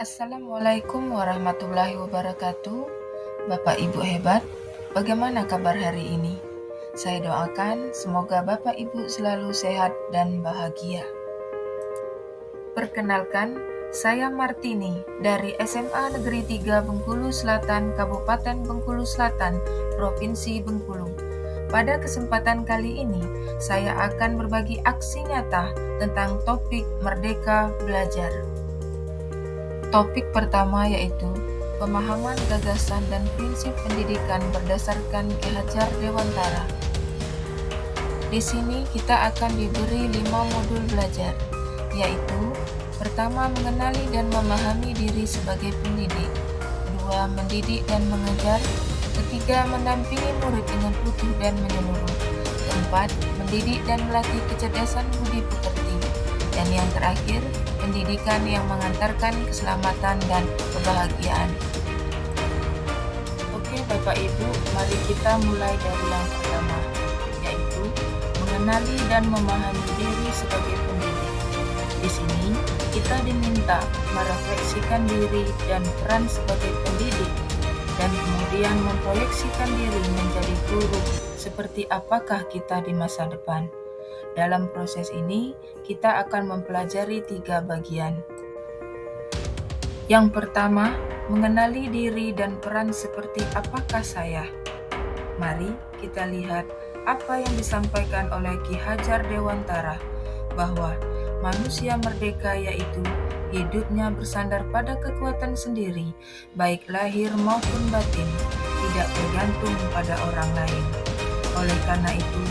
Assalamualaikum warahmatullahi wabarakatuh. Bapak Ibu hebat, bagaimana kabar hari ini? Saya doakan semoga Bapak Ibu selalu sehat dan bahagia. Perkenalkan, saya Martini dari SMA Negeri 3 Bengkulu Selatan, Kabupaten Bengkulu Selatan, Provinsi Bengkulu. Pada kesempatan kali ini, saya akan berbagi aksi nyata tentang topik Merdeka Belajar. Topik pertama yaitu pemahaman gagasan dan prinsip pendidikan berdasarkan Ki Hajar Dewantara. Di sini kita akan diberi 5 modul belajar, yaitu pertama mengenali dan memahami diri sebagai pendidik, kedua mendidik dan mengajar, ketiga mendampingi murid dengan utuh dan menyeluruh, keempat mendidik dan melatih kecerdasan budi pekerti, dan yang terakhir pendidikan yang mengantarkan keselamatan dan kebahagiaan. Oke Bapak Ibu, mari kita mulai dari yang pertama, yaitu mengenali dan memahami diri sebagai pendidik. Di sini kita diminta merefleksikan diri dan peran sebagai pendidik, dan kemudian memproyeksikan diri menjadi guru seperti apakah kita di masa depan. Dalam proses ini, kita akan mempelajari 3 bagian. Yang pertama, mengenali diri dan peran seperti apakah saya. Mari kita lihat apa yang disampaikan oleh Ki Hajar Dewantara, bahwa manusia merdeka yaitu hidupnya bersandar pada kekuatan sendiri, baik lahir maupun batin, tidak bergantung pada orang lain. Oleh karena itu,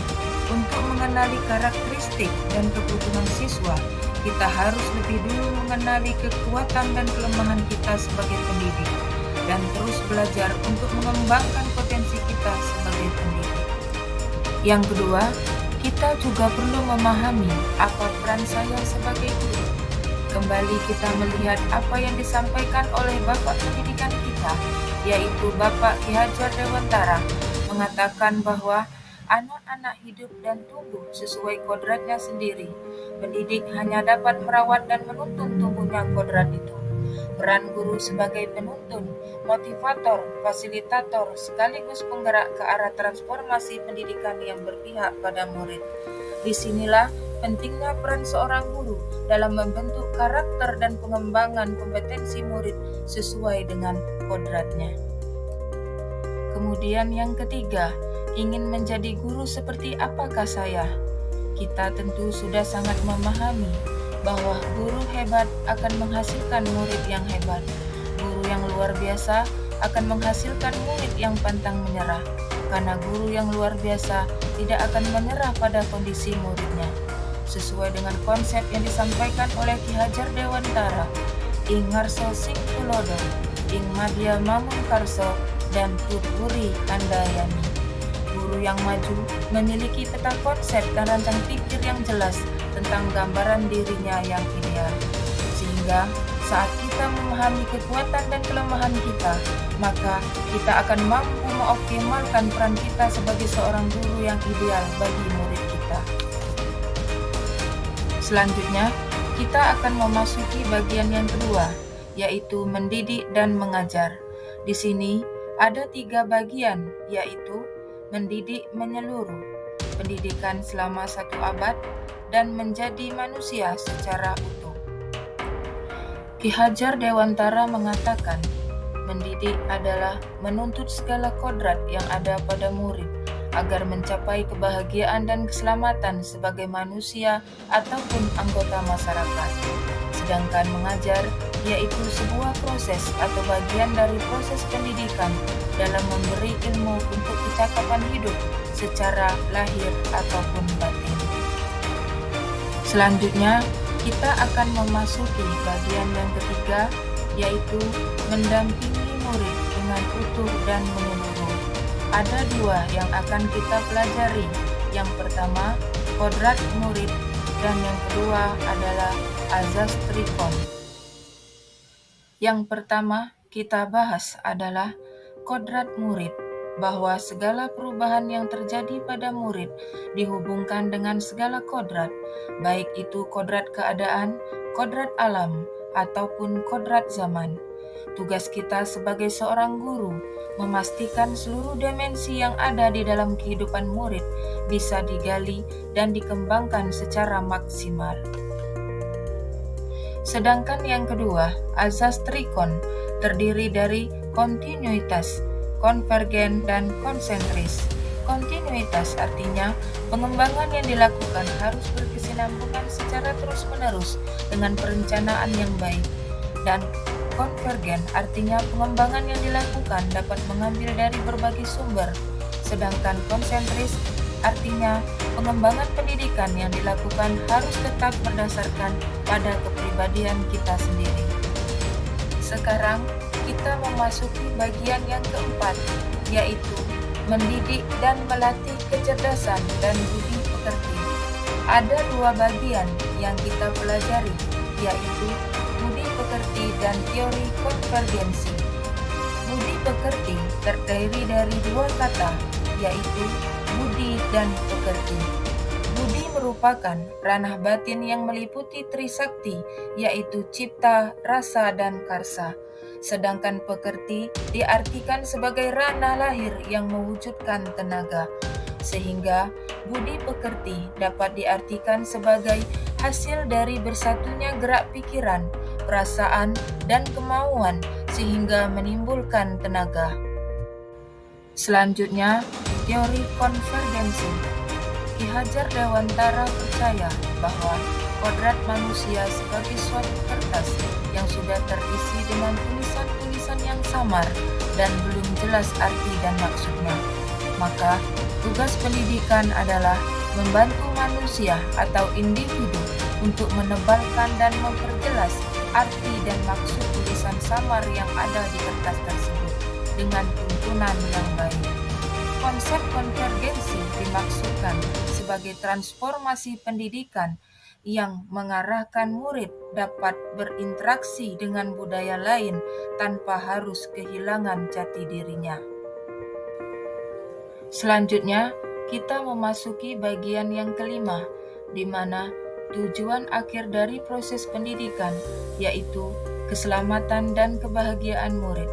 untuk mengenali karakteristik dan kebutuhan siswa, kita harus lebih dulu mengenali kekuatan dan kelemahan kita sebagai pendidik, dan terus belajar untuk mengembangkan potensi kita sebagai pendidik. Yang kedua, kita juga perlu memahami apa peran saya sebagai guru. Kembali kita melihat apa yang disampaikan oleh Bapak Pendidikan kita, yaitu Bapak Ki Hajar Dewantara, mengatakan bahwa anak-anak hidup dan tumbuh sesuai kodratnya sendiri. Pendidik hanya dapat merawat dan menuntun tumbuhnya kodrat itu. Peran guru sebagai penuntun, motivator, fasilitator, sekaligus penggerak ke arah transformasi pendidikan yang berpihak pada murid. Disinilah pentingnya peran seorang guru dalam membentuk karakter dan pengembangan kompetensi murid sesuai dengan kodratnya. Kemudian yang ketiga, ingin menjadi guru seperti apakah saya? Kita tentu sudah sangat memahami bahwa guru hebat akan menghasilkan murid yang hebat. Guru yang luar biasa akan menghasilkan murid yang pantang menyerah, karena guru yang luar biasa tidak akan menyerah pada kondisi muridnya. Sesuai dengan konsep yang disampaikan oleh Ki Hajar Dewantara, ing ngarso sing tulodo, ing madya mamung karso, dan tuturi handayani. Guru yang maju memiliki peta konsep dan rancang pikir yang jelas tentang gambaran dirinya yang ideal. Sehingga saat kita memahami kekuatan dan kelemahan kita, maka kita akan mampu mengoptimalkan peran kita sebagai seorang guru yang ideal bagi murid kita. Selanjutnya, kita akan memasuki bagian yang kedua, yaitu mendidik dan mengajar. Di sini ada 3 bagian, yaitu mendidik menyeluruh, pendidikan selama 1 abad, dan menjadi manusia secara utuh. Ki Hajar Dewantara mengatakan, mendidik adalah menuntut segala kodrat yang ada pada murid agar mencapai kebahagiaan dan keselamatan sebagai manusia ataupun anggota masyarakat. Sedangkan mengajar yaitu sebuah proses atau bagian dari proses pendidikan dalam memberi ilmu untuk kecakapan hidup secara lahir ataupun batin. Selanjutnya, kita akan memasuki bagian yang ketiga, yaitu mendampingi murid dengan utuh dan menyeluruh. Ada 2 yang akan kita pelajari. Yang pertama, kodrat murid, dan yang kedua adalah azas trikon. Yang pertama kita bahas adalah kodrat murid, bahwa segala perubahan yang terjadi pada murid dihubungkan dengan segala kodrat, baik itu kodrat keadaan, kodrat alam, ataupun kodrat zaman. Tugas kita sebagai seorang guru memastikan seluruh dimensi yang ada di dalam kehidupan murid bisa digali dan dikembangkan secara maksimal. Sedangkan yang kedua, azas trikon, terdiri dari kontinuitas, konvergen, dan konsentris. Kontinuitas artinya pengembangan yang dilakukan harus berkesinambungan secara terus-menerus dengan perencanaan yang baik. Dan konvergen artinya pengembangan yang dilakukan dapat mengambil dari berbagai sumber. Sedangkan konsentris artinya pengembangan pendidikan yang dilakukan harus tetap berdasarkan pada kepribadian kita sendiri. Sekarang kita memasuki bagian yang keempat, yaitu mendidik dan melatih kecerdasan dan budi pekerti. Ada dua bagian yang kita pelajari, yaitu budi pekerti dan teori konvergensi. Budi pekerti terdiri dari dua kata, yaitu budi dan pekerti. Budi merupakan ranah batin yang meliputi trisakti, yaitu cipta, rasa, dan karsa. Sedangkan pekerti diartikan sebagai ranah lahir yang mewujudkan tenaga. Sehingga budi pekerti dapat diartikan sebagai hasil dari bersatunya gerak pikiran, perasaan, dan kemauan sehingga menimbulkan tenaga. Selanjutnya, teori konvergensi. Ki Hajar Dewantara percaya bahwa kodrat manusia sebagai suatu kertas yang sudah terisi dengan tulisan-tulisan yang samar dan belum jelas arti dan maksudnya. Maka, tugas pendidikan adalah membantu manusia atau individu untuk menebalkan dan memperjelas arti dan maksud tulisan samar yang ada di kertas tersebut dengan tuntunan yang baik. Konsep konvergensi dimaksudkan sebagai transformasi pendidikan yang mengarahkan murid dapat berinteraksi dengan budaya lain tanpa harus kehilangan jati dirinya. Selanjutnya, kita memasuki bagian yang kelima, di mana tujuan akhir dari proses pendidikan yaitu keselamatan dan kebahagiaan murid,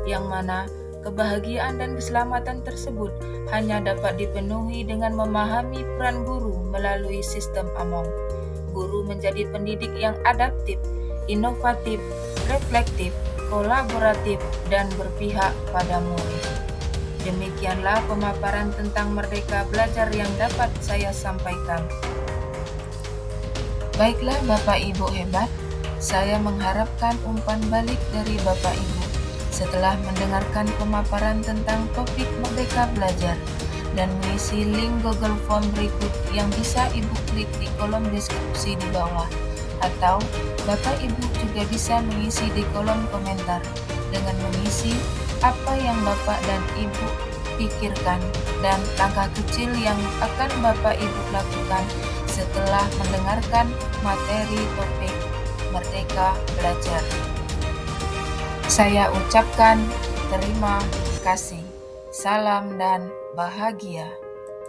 yang mana kebahagiaan dan keselamatan tersebut hanya dapat dipenuhi dengan memahami peran guru melalui sistem Among. Guru menjadi pendidik yang adaptif, inovatif, reflektif, kolaboratif, dan berpihak pada murid. Demikianlah pemaparan tentang Merdeka Belajar yang dapat saya sampaikan. Baiklah Bapak Ibu hebat, saya mengharapkan umpan balik dari Bapak Ibu setelah mendengarkan pemaparan tentang topik Merdeka Belajar dan mengisi link Google Form berikut yang bisa Ibu klik di kolom deskripsi di bawah, atau Bapak Ibu juga bisa mengisi di kolom komentar dengan mengisi apa yang Bapak dan Ibu pikirkan dan langkah kecil yang akan Bapak Ibu lakukan setelah mendengarkan materi topik Merdeka Belajar. Saya ucapkan terima kasih. Salam dan bahagia.